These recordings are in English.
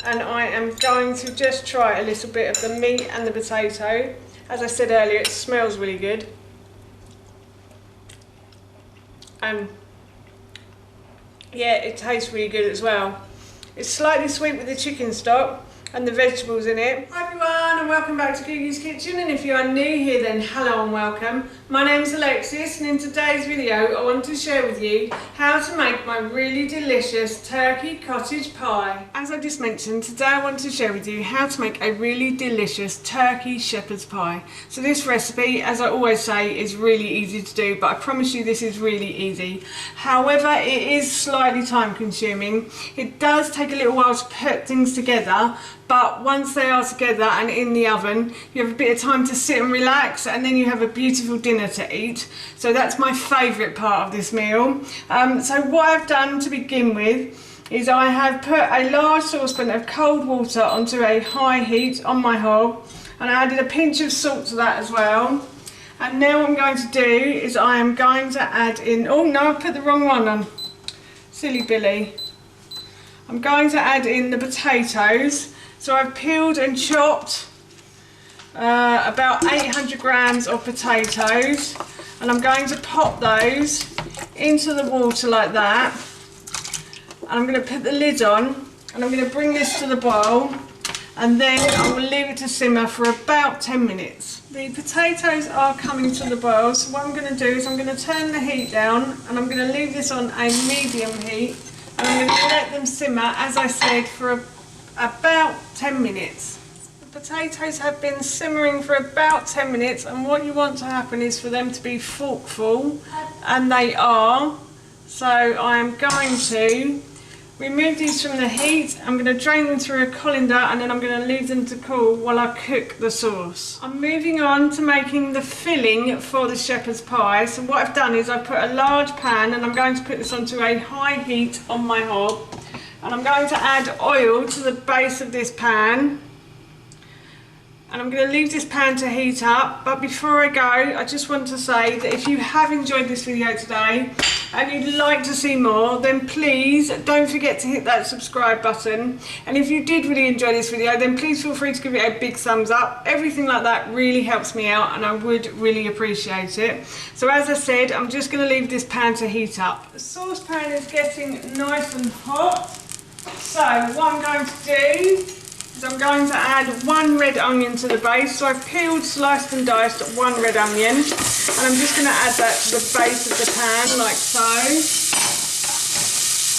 and I am going to just try a little bit of the meat and the potato. As I said earlier, it smells really good. And yeah, it tastes really good as well. It's slightly sweet with the chicken stock and the vegetables in it. Hi everyone, and welcome back to Gigi's Kitchen, and if you are new here then hello and welcome. My name is Alexis, and in today's video I want to share with you how to make my really delicious turkey cottage pie. As I just mentioned, today I want to share with you how to make a really delicious turkey shepherd's pie. So this recipe, as I always say, is really easy to do, but I promise you this is really easy. However, it is slightly time consuming. It does take a little while to put things together, but once they are together and in the oven, you have a bit of time to sit and relax, and then you have a beautiful dinner to eat. So that's my favourite part of this meal. So what I've done to begin with is I have put a large saucepan of cold water onto a high heat on my hob, and I added a pinch of salt to that as well. And now what I'm going to do is I am going to add in, oh no, I put the wrong one on, silly Billy. I'm going to add in the potatoes. So I've peeled and chopped about 800 grams of potatoes, and I'm going to pop those into the water like that. And I'm going to put the lid on, and I'm going to bring this to the boil, and then I will leave it to simmer for about 10 minutes. The potatoes are coming to the boil, so what I'm going to do is I'm going to turn the heat down, and I'm going to leave this on a medium heat, and I'm going to let them simmer, as I said, for about 10 minutes. The potatoes have been simmering for about 10 minutes, and what you want to happen is for them to be forkful, and they are. So I am going to remove these from the heat. I'm going to drain them through a colander, and then I'm going to leave them to cool while I cook the sauce. I'm moving on to making the filling for the shepherd's pie. So what I've done is I've put a large pan, and I'm going to put this onto a high heat on my hob. And I'm going to add oil to the base of this pan, and I'm going to leave this pan to heat up. But before I go, I just want to say that if you have enjoyed this video today and you'd like to see more, then please don't forget to hit that subscribe button. And if you did really enjoy this video, then please feel free to give it a big thumbs up. Everything like that really helps me out, and I would really appreciate it. So as I said, I'm just going to leave this pan to heat up. The saucepan is getting nice and hot. So what I'm going to do is I'm going to add one red onion to the base. So I've peeled, sliced and diced one red onion, and I'm just going to add that to the base of the pan like so.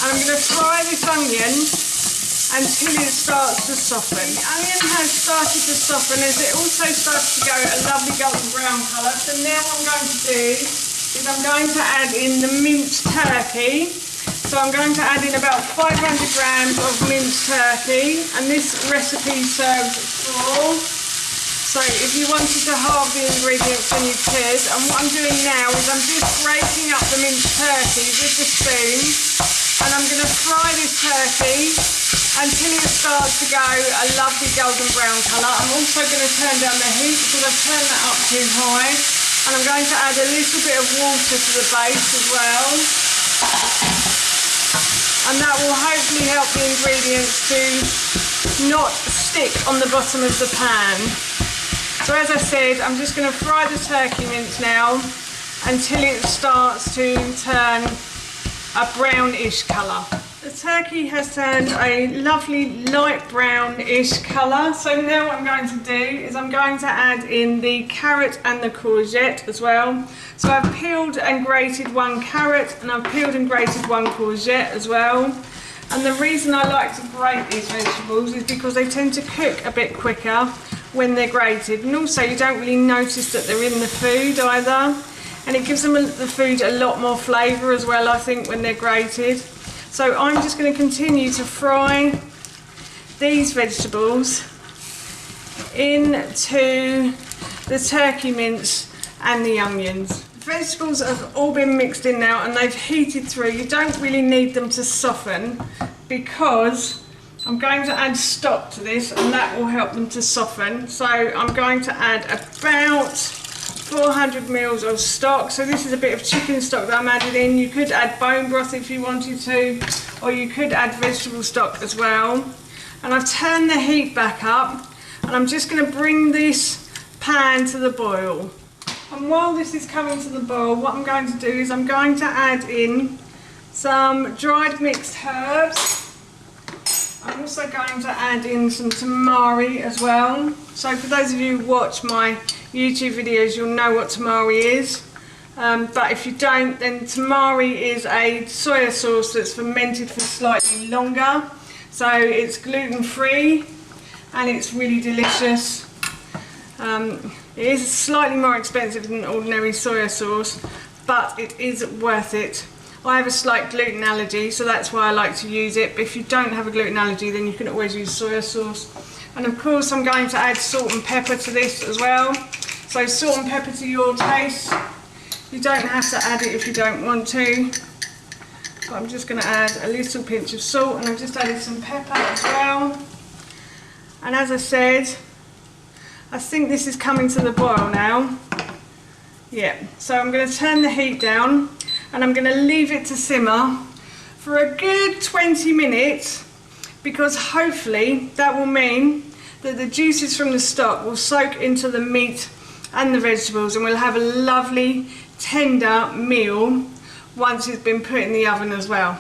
And I'm going to fry this onion until it starts to soften. The onion has started to soften as it also starts to go a lovely golden brown colour. So now what I'm going to do is I'm going to add in the minced turkey. So I'm going to add in about 500 grams of minced turkey, and this recipe serves 4. So if you wanted to halve the ingredients, then you could. And what I'm doing now is I'm just breaking up the minced turkey with the spoon, and I'm going to fry this turkey until it starts to go a lovely golden brown colour. I'm also going to turn down the heat because I've turned that up too high, and I'm going to add a little bit of water to the base as well. And that will hopefully help the ingredients to not stick on the bottom of the pan. So as I said, I'm just going to fry the turkey mince now until it starts to turn a brownish colour. The turkey has turned a lovely light brownish colour. So now what I'm going to do is I'm going to add in the carrot and the courgette as well. So I've peeled and grated one carrot, and I've peeled and grated one courgette as well. And the reason I like to grate these vegetables is because they tend to cook a bit quicker when they're grated, and also you don't really notice that they're in the food either, and it gives them the food a lot more flavour as well, I think, when they're grated. So I'm just going to continue to fry these vegetables into the turkey mince and the onions. The vegetables have all been mixed in now, and they've heated through. You don't really need them to soften because I'm going to add stock to this, and that will help them to soften. So I'm going to add about 400 mils of stock. So this is a bit of chicken stock that I'm adding in. You could add bone broth if you wanted to, or you could add vegetable stock as well. And I've turned the heat back up, and I'm just going to bring this pan to the boil. And while this is coming to the boil, what I'm going to do is I'm going to add in some dried mixed herbs. I'm also going to add in some tamari as well. So for those of you who watch my YouTube videos, you'll know what tamari is. But if you don't, then tamari is a soya sauce that's fermented for slightly longer. So it's gluten-free and it's really delicious. It is slightly more expensive than ordinary soya sauce, but it is worth it. I have a slight gluten allergy, so that's why I like to use it. But if you don't have a gluten allergy, then you can always use soya sauce. And of course, I'm going to add salt and pepper to this as well. So salt and pepper to your taste. You don't have to add it if you don't want to. But I'm just going to add a little pinch of salt, and I've just added some pepper as well. And as I said, I think this is coming to the boil now. Yeah, so I'm going to turn the heat down, and I'm going to leave it to simmer for a good 20 minutes, because hopefully that will mean that the juices from the stock will soak into the meat and the vegetables, and we'll have a lovely tender meal once it's been put in the oven as well.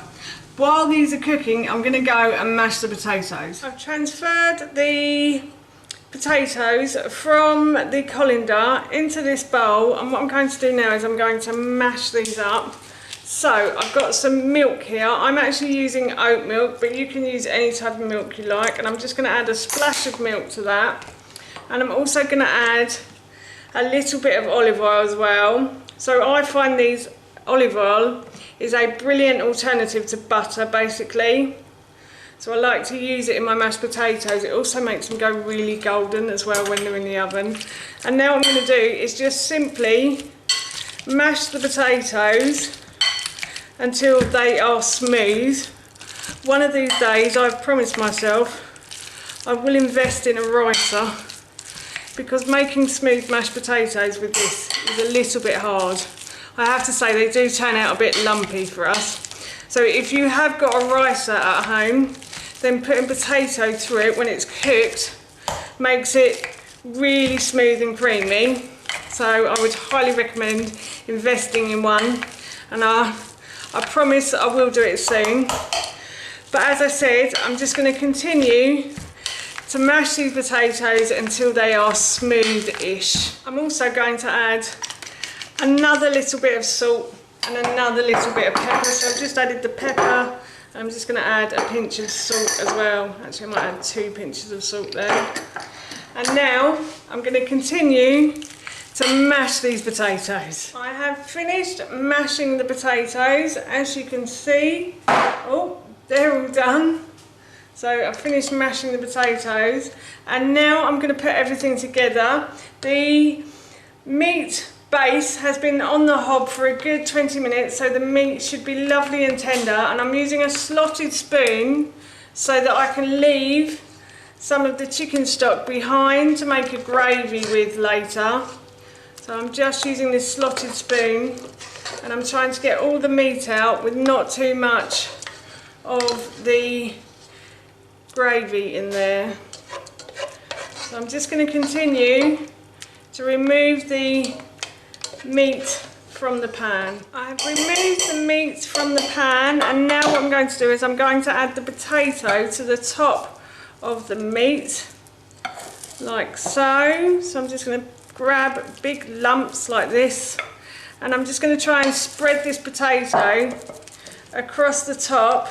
While these are cooking, I'm going to go and mash the potatoes. I've transferred the potatoes from the colander into this bowl, and what I'm going to do now is I'm going to mash these up. So I've got some milk here. I'm actually using oat milk, but you can use any type of milk you like, and I'm just going to add a splash of milk to that, and I'm also going to add a little bit of olive oil as well. So I find these olive oil is a brilliant alternative to butter basically. So I like to use it in my mashed potatoes. It also makes them go really golden as well when they're in the oven. And now what I'm going to do is just simply mash the potatoes until they are smooth. One of these days, I've promised myself I will invest in a ricer, because making smooth mashed potatoes with this is a little bit hard. I have to say they do turn out a bit lumpy for us. So if you have got a ricer at home, then putting potato through it when it's cooked makes it really smooth and creamy. So I would highly recommend investing in one, and I promise I will do it soon. But as I said, I'm just going to continue to mash these potatoes until they are smooth-ish. I'm also going to add another little bit of salt and another little bit of pepper. So I've just added the pepper. I'm just going to add a pinch of salt as well. Actually, I might add 2 pinches of salt there. And now I'm going to continue to mash these potatoes. I have finished mashing the potatoes. As you can see, oh, they're all done. So I've finished mashing the potatoes, and now I'm going to put everything together. The meat base has been on the hob for a good 20 minutes, so the meat should be lovely and tender, and I'm using a slotted spoon so that I can leave some of the chicken stock behind to make a gravy with later. So I'm just using this slotted spoon, and I'm trying to get all the meat out with not too much of the gravy in there. So I'm just going to continue to remove the meat from the pan. I have removed the meat from the pan, and now what I'm going to do is I'm going to add the potato to the top of the meat, like so. So I'm just going to grab big lumps like this, and I'm just going to try and spread this potato across the top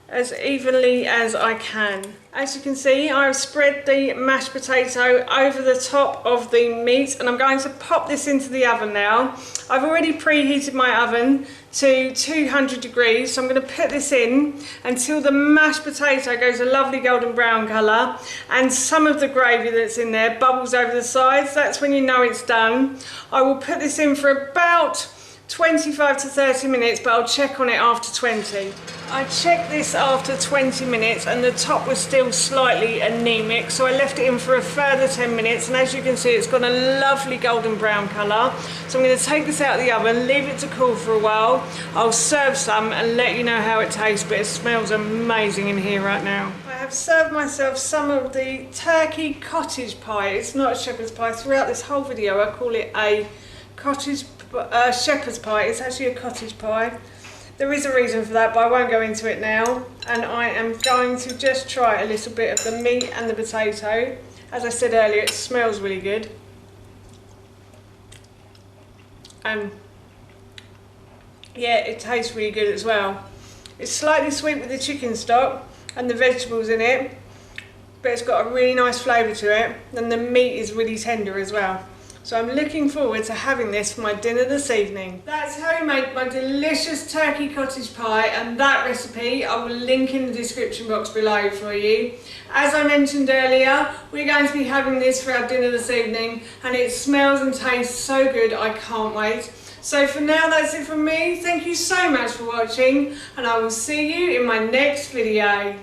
as evenly as I can. As you can see, I've spread the mashed potato over the top of the meat, and I'm going to pop this into the oven now. I've already preheated my oven to 200 degrees, so I'm going to put this in until the mashed potato goes a lovely golden brown colour, and some of the gravy that's in there bubbles over the sides. That's when you know it's done. I will put this in for about 25 to 30 minutes, but I'll check on it after 20. I checked this after 20 minutes and the top was still slightly anemic, so I left it in for a further 10 minutes, and as you can see, it's got a lovely golden brown colour. So I'm going to take this out of the oven, leave it to cool for a while. I'll serve some and let you know how it tastes, but it smells amazing in here right now. I have have served myself some of the turkey cottage pie. It's not a shepherd's pie. Throughout this whole video I call it a shepherd's pie. It's actually a cottage pie. There is a reason for that, but I won't go into it now. And I am going to just try a little bit of the meat and the potato. As I said earlier, it smells really good. And yeah, it tastes really good as well. It's slightly sweet with the chicken stock and the vegetables in it, but it's got a really nice flavour to it, and the meat is really tender as well. So I'm looking forward to having this for my dinner this evening. That's how I make my delicious turkey cottage pie, and that recipe I will link in the description box below for you. As I mentioned earlier, we're going to be having this for our dinner this evening, and it smells and tastes so good, I can't wait. So for now, that's it from me. Thank you so much for watching, and I will see you in my next video.